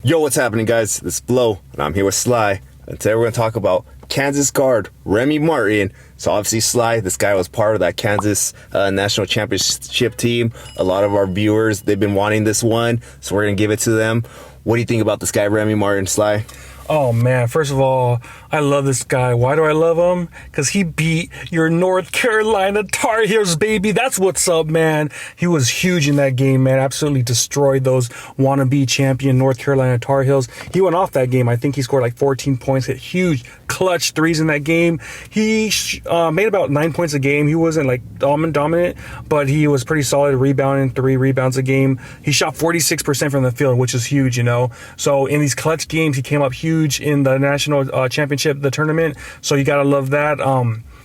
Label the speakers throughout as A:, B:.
A: Yo, what's happening, guys? This is Flo, and I'm here with Sly. And today we're going to talk about Kansas guard Remy Martin. So obviously Sly, this guy was part of that Kansas national championship team. A lot of our viewers, they've been wanting this one, so we're going to give it to them. What do you think about this guy, Remy Martin, Sly?
B: Oh man, first of all, I love this guy. Why do I love him? Because he beat your North Carolina Tar Heels, baby. That's what's up, man. He was huge in that game, man. Absolutely destroyed those wannabe champion North Carolina Tar Heels. He went off that game. I think he scored like 14 points, hit huge clutch threes in that game. He made about 9 points a game. He wasn't like dominant, but he was pretty solid, rebounding 3 rebounds a game. He shot 46% from the field, which is huge, you know. So in these clutch games, he came up huge in the national championship, the tournament. So you gotta love that.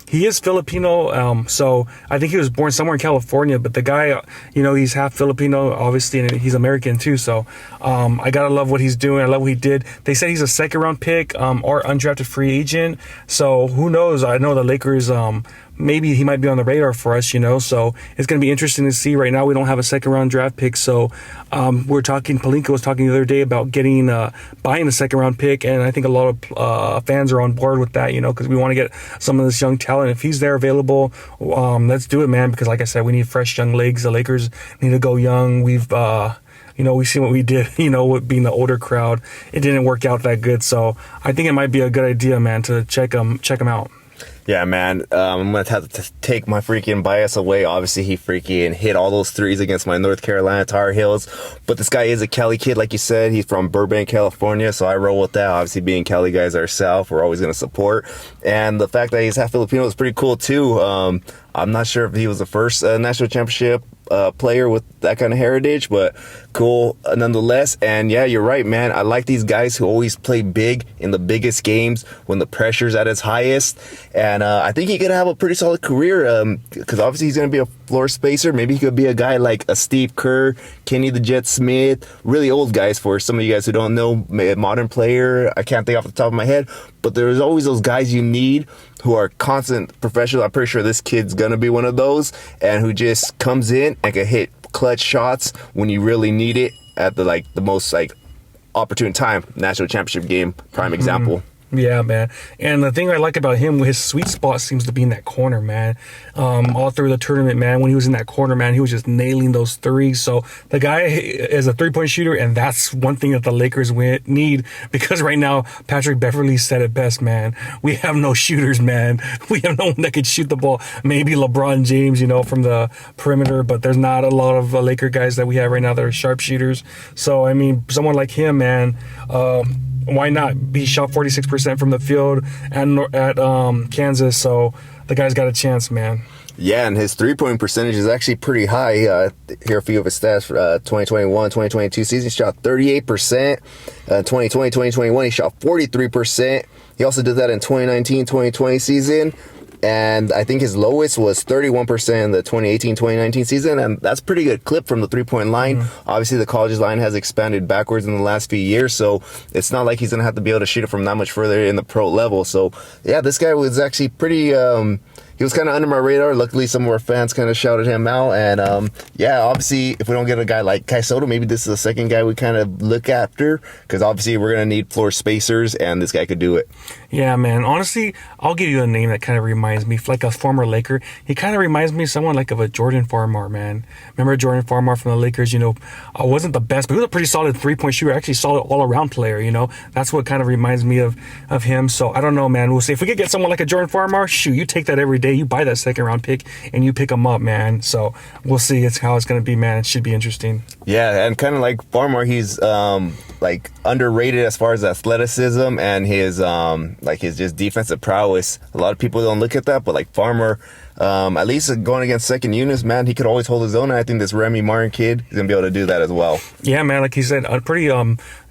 B: He is Filipino, so I think he was born somewhere in California, but the guy, you know, he's half Filipino, obviously, and he's American too, so I gotta love what he's doing. I love what he did. They said he's a second-round pick or undrafted free agent, so who knows? I know the Lakers, maybe he might be on the radar for us, you know, so it's going to be interesting to see. Right now we don't have a second-round draft pick, so Palinka was talking the other day about buying a second-round pick, and I think a lot of fans are on board with that, you know, because we want to get some of this young talent. If he's there available, let's do it, man, because like I said, we need fresh young legs. The Lakers need to go young. We've seen what we did, you know, with being the older crowd. It didn't work out that good, so I think it might be a good idea, man, to check him out.
A: Yeah, man, I'm going to have to take my freaking bias away. Obviously, he freaking hit all those threes against my North Carolina Tar Heels. But this guy is a Cali kid, like you said. He's from Burbank, California, so I roll with that. Obviously, being Cali guys ourselves, we're always going to support. And the fact that he's half Filipino is pretty cool, too. I'm not sure if he was the first national championship player with that kind of heritage, but cool nonetheless. And yeah, you're right, man. I like these guys who always play big in the biggest games when the pressure's at its highest. And I think he could have a pretty solid career because obviously he's going to be a floor spacer. Maybe he could be a guy like a Steve Kerr, Kenny the Jet Smith, really old guys for some of you guys who don't know, a modern player. I can't think off the top of my head, but there's always those guys you need who are constant professionals. I'm pretty sure this kid's gonna be one of those, and who just comes in and can hit clutch shots when you really need it at the most opportune time. National championship game, prime example.
B: Yeah, man. And the thing I like about him, his sweet spot seems to be in that corner, man. All through the tournament, man, when he was in that corner, man, he was just nailing those threes. So the guy is a three-point shooter, and that's one thing that the Lakers need, because right now, Patrick Beverley said it best, man. We have no shooters, man. We have no one that could shoot the ball. Maybe LeBron James, you know, from the perimeter, but there's not a lot of Laker guys that we have right now that are sharpshooters. So, I mean, someone like him, man, why not? He shot 46% from the field at Kansas, so the guy's got a chance, man.
A: Yeah, and his three-point percentage is actually pretty high. Here are a few of his stats for 2021-2022 season. He shot 38%. 2020-2021, he shot 43%. He also did that in 2019-2020 season. And I think his lowest was 31% in the 2018-2019 season, and that's a pretty good clip from the three-point line. Obviously, the college's line has expanded backwards in the last few years, so it's not like he's going to have to be able to shoot it from that much further in the pro level. So, yeah, this guy was actually pretty... he was kind of under my radar. Luckily, some of our fans kind of shouted him out. And, yeah, obviously, if we don't get a guy like Kai Soto, maybe this is the second guy we kind of look after. Because, obviously, we're going to need floor spacers, and this guy could do it.
B: Yeah, man. Honestly, I'll give you a name that kind of reminds me, like a former Laker. He kind of reminds me of someone like of a Jordan Farmar, man. Remember Jordan Farmar from the Lakers? You know, wasn't the best, but he was a pretty solid three-point shooter, actually solid all-around player, you know. That's what kind of reminds me of him. So, I don't know, man. We'll see. If we could get someone like a Jordan Farmar, shoot, you take that every day. You buy that second-round pick, and you pick him up, man. So, we'll see how it's going to be, man. It should be interesting.
A: Yeah, and kind of like Farmar, he's underrated as far as athleticism and his his just defensive prowess. A lot of people don't look at that, but like Farmar, at least going against second units, man, he could always hold his own. And I think this Remy Martin kid is gonna be able to do that as well.
B: Yeah, man, like he said, a pretty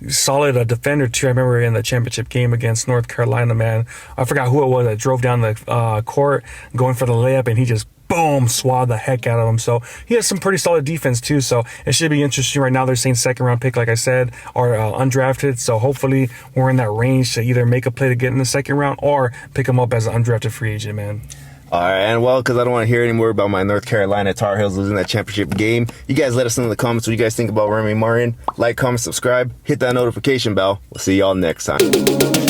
B: solid defender too. I remember in the championship game against North Carolina, man, I forgot who it was that drove down the court going for the layup, and he just boom, swat the heck out of him. So he has some pretty solid defense too. So it should be interesting. Right now they're saying second round pick, like I said, or undrafted. So hopefully we're in that range to either make a play to get in the second round or pick him up as an undrafted free agent, man.
A: All right, and well, because I don't want to hear any more about my North Carolina Tar Heels losing that championship game, you guys let us know in the comments what you guys think about Remy Martin. Like, comment, subscribe, hit that notification bell. We'll see y'all next time.